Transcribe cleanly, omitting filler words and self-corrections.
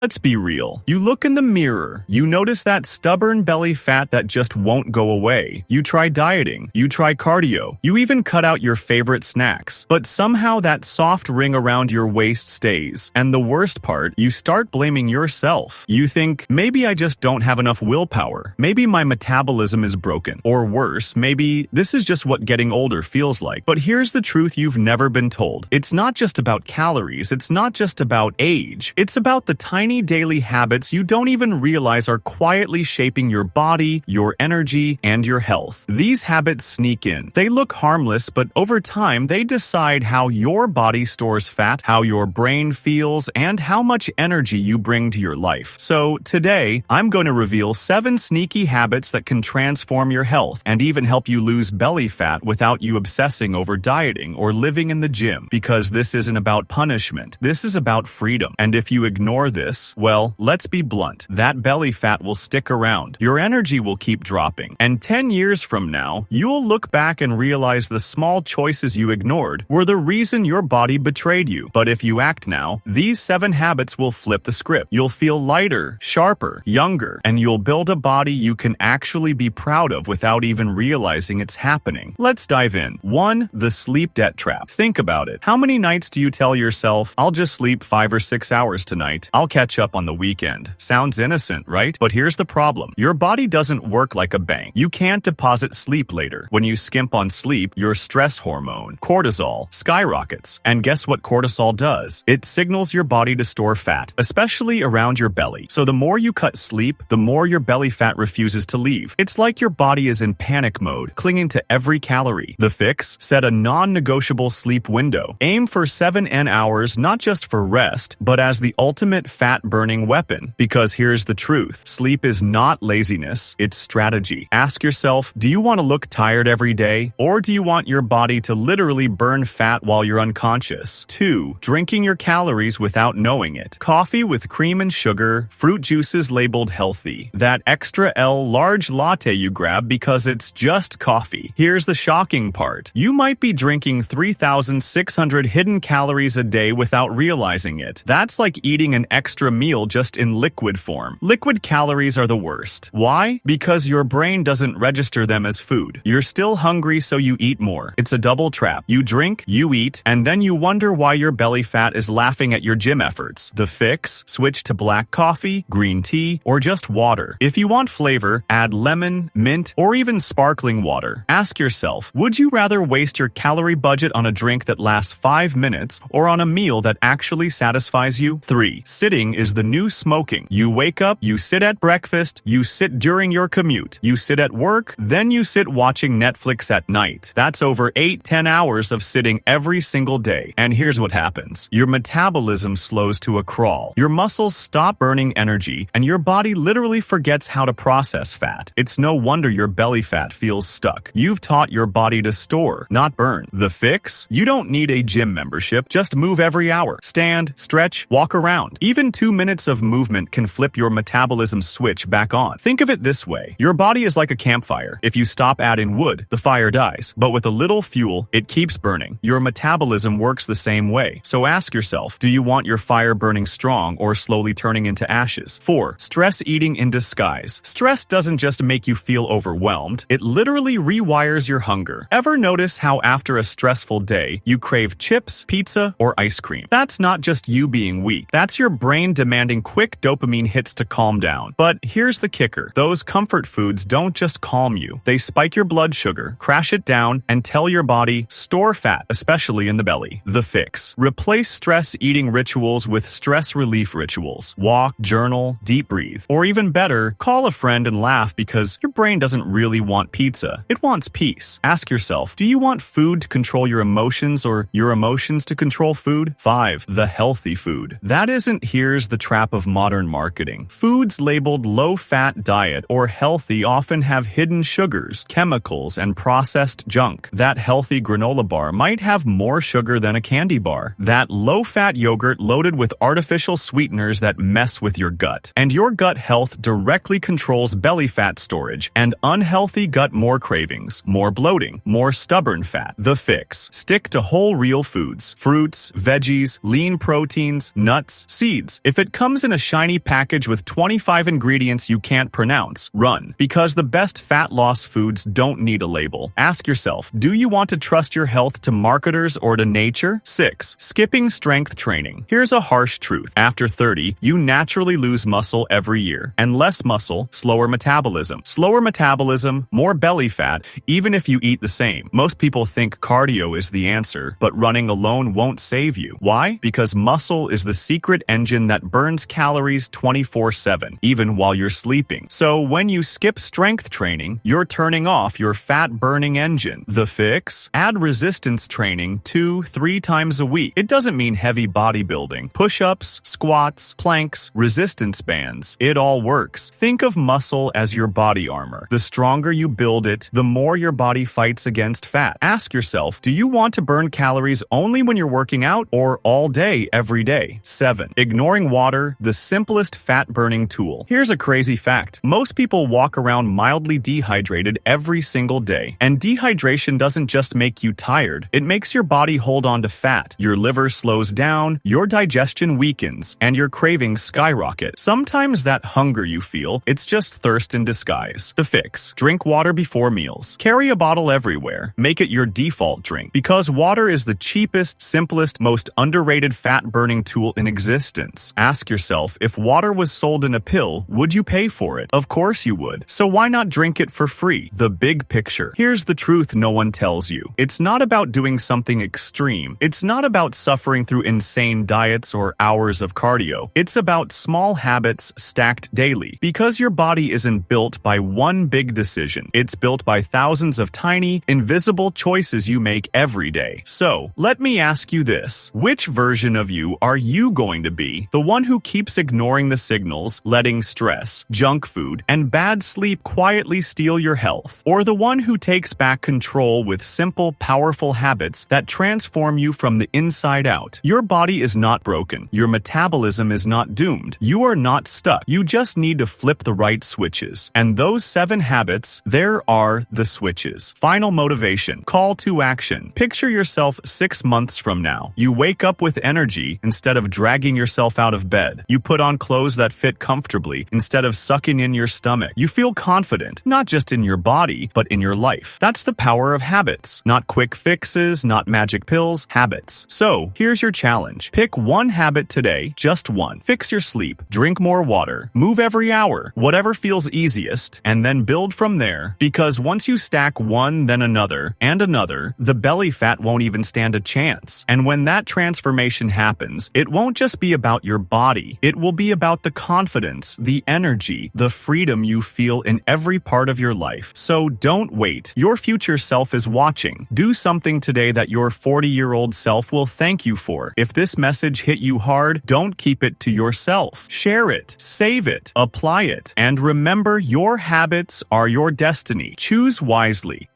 Let's be real. You look in the mirror, you notice that stubborn belly fat that just won't go away. You try dieting, you try cardio, you even cut out your favorite snacks. But somehow that soft ring around your waist stays. And the worst part, you start blaming yourself. You think, maybe I just don't have enough willpower. Maybe my metabolism is broken. Or worse, maybe this is just what getting older feels like. But here's the truth you've never been told. It's not just about calories, it's not just about age. It's about the tiny daily habits you don't even realize are quietly shaping your body, your energy, and your health. These habits sneak in. They look harmless, but over time, they decide how your body stores fat, how your brain feels, and how much energy you bring to your life. So today, I'm going to reveal 7 sneaky habits that can transform your health and even help you lose belly fat without you obsessing over dieting or living in the gym. Because this isn't about punishment. This is about freedom. And if you ignore this, well, let's be blunt. That belly fat will stick around. Your energy will keep dropping. And 10 years from now, you'll look back and realize the small choices you ignored were the reason your body betrayed you. But if you act now, these 7 habits will flip the script. You'll feel lighter, sharper, younger, and you'll build a body you can actually be proud of without even realizing it's happening. Let's dive in. 1. The sleep debt trap. Think about it. How many nights do you tell yourself, I'll just sleep 5 or 6 hours tonight. I'll catch up on the weekend. Sounds innocent, right? But here's the problem. Your body doesn't work like a bank. You can't deposit sleep later. When you skimp on sleep, your stress hormone, cortisol, skyrockets. And guess what cortisol does? It signals your body to store fat, especially around your belly. So the more you cut sleep, the more your belly fat refuses to leave. It's like your body is in panic mode, clinging to every calorie. The fix? Set a non-negotiable sleep window. Aim for 7 hours, not just for rest, but as the ultimate fat-burning weapon. Because here's the truth. Sleep is not laziness, it's strategy. Ask yourself, do you want to look tired every day? Or do you want your body to literally burn fat while you're unconscious? 2. Drinking your calories without knowing it. Coffee with cream and sugar, fruit juices labeled healthy. That extra L large latte you grab because it's just coffee. Here's the shocking part. You might be drinking 3,600 hidden calories a day without realizing it. That's like eating an extra meal just in liquid form. Liquid calories are the worst. Why? Because your brain doesn't register them as food. You're still hungry, so you eat more. It's a double trap. You drink, you eat, and then you wonder why your belly fat is laughing at your gym efforts. The fix? Switch to black coffee, green tea, or just water. If you want flavor, add lemon, mint, or even sparkling water. Ask yourself, would you rather waste your calorie budget on a drink that lasts 5 minutes or on a meal that actually satisfies you? 3. Sitting is the new smoking. You wake up, you sit at breakfast, you sit during your commute, you sit at work, then you sit watching Netflix at night. That's over 8-10 hours of sitting every single day. And here's what happens. Your metabolism slows to a crawl. Your muscles stop burning energy, and your body literally forgets how to process fat. It's no wonder your belly fat feels stuck. You've taught your body to store, not burn. The fix? You don't need a gym membership. Just move every hour. Stand, stretch, walk around. Even 2 minutes of movement can flip your metabolism switch back on. Think of it this way. Your body is like a campfire. If you stop adding wood, the fire dies. But with a little fuel, it keeps burning. Your metabolism works the same way. So ask yourself, do you want your fire burning strong or slowly turning into ashes? 4. Stress eating in disguise. Stress doesn't just make you feel overwhelmed. It literally rewires your hunger. Ever notice how after a stressful day, you crave chips, pizza, or ice cream? That's not just you being weak. That's your brain demanding quick dopamine hits to calm down. But here's the kicker. Those comfort foods don't just calm you. They spike your blood sugar, crash it down, and tell your body, store fat, especially in the belly. The fix. Replace stress eating rituals with stress relief rituals. Walk, journal, deep breathe. Or even better, call a friend and laugh because your brain doesn't really want pizza. It wants peace. Ask yourself, do you want food to control your emotions or your emotions to control food? 5. The healthy food. That isn't here's the trap of modern marketing. Foods labeled low-fat diet or healthy often have hidden sugars, chemicals, and processed junk. That healthy granola bar might have more sugar than a candy bar. That low-fat yogurt loaded with artificial sweeteners that mess with your gut. And your gut health directly controls belly fat storage, and unhealthy gut more cravings, more bloating, more stubborn fat. The fix. Stick to whole real foods. Fruits, veggies, lean proteins, nuts, seeds. If it comes in a shiny package with 25 ingredients you can't pronounce, run. Because the best fat loss foods don't need a label. Ask yourself, do you want to trust your health to marketers or to nature? 6. Skipping strength training. Here's a harsh truth. After 30, you naturally lose muscle every year. And less muscle, slower metabolism. Slower metabolism, more belly fat, even if you eat the same. Most people think cardio is the answer, but running alone won't save you. Why? Because muscle is the secret engine that burns calories 24/7, even while you're sleeping. So when you skip strength training, you're turning off your fat-burning engine. The fix? Add resistance training 2-3 times a week. It doesn't mean heavy bodybuilding. Push-ups, squats, planks, resistance bands. It all works. Think of muscle as your body armor. The stronger you build it, the more your body fights against fat. Ask yourself, do you want to burn calories only when you're working out or all day, every day? 7. Ignoring water, the simplest fat-burning tool. Here's a crazy fact. Most people walk around mildly dehydrated every single day. And dehydration doesn't just make you tired. It makes your body hold on to fat. Your liver slows down, your digestion weakens, and your cravings skyrocket. Sometimes that hunger you feel, it's just thirst in disguise. The fix. Drink water before meals. Carry a bottle everywhere. Make it your default drink. Because water is the cheapest, simplest, most underrated fat-burning tool in existence. Ask yourself, if water was sold in a pill, would you pay for it? Of course you would. So why not drink it for free? The big picture. Here's the truth no one tells you. It's not about doing something extreme. It's not about suffering through insane diets or hours of cardio. It's about small habits stacked daily. Because your body isn't built by one big decision. It's built by thousands of tiny, invisible choices you make every day. So, let me ask you this. Which version of you are you going to be? The one who keeps ignoring the signals, letting stress, junk food, and bad sleep quietly steal your health? Or the one who takes back control with simple, powerful habits that transform you from the inside out? Your body is not broken. Your metabolism is not doomed. You are not stuck. You just need to flip the right switches. And those 7 habits, there are the switches. Final motivation. Call to action. Picture yourself 6 months from now. You wake up with energy instead of dragging yourself out of bed. You put on clothes that fit comfortably instead of sucking in your stomach. You feel confident, not just in your body, but in your life. That's the power of habits. Not quick fixes, not magic pills, habits. So, here's your challenge. Pick one habit today, just one. Fix your sleep, drink more water, move every hour, whatever feels easiest, and then build from there. Because once you stack one, then another, and another, the belly fat won't even stand a chance. And when that transformation happens, it won't just be about your body. It will be about the confidence, the energy, the freedom you feel in every part of your life. So don't wait. Your future self is watching. Do something today that your 40-year-old self will thank you for. If this message hit you hard, don't keep it to yourself. Share it, save it, apply it, and remember your habits are your destiny. Choose wisely.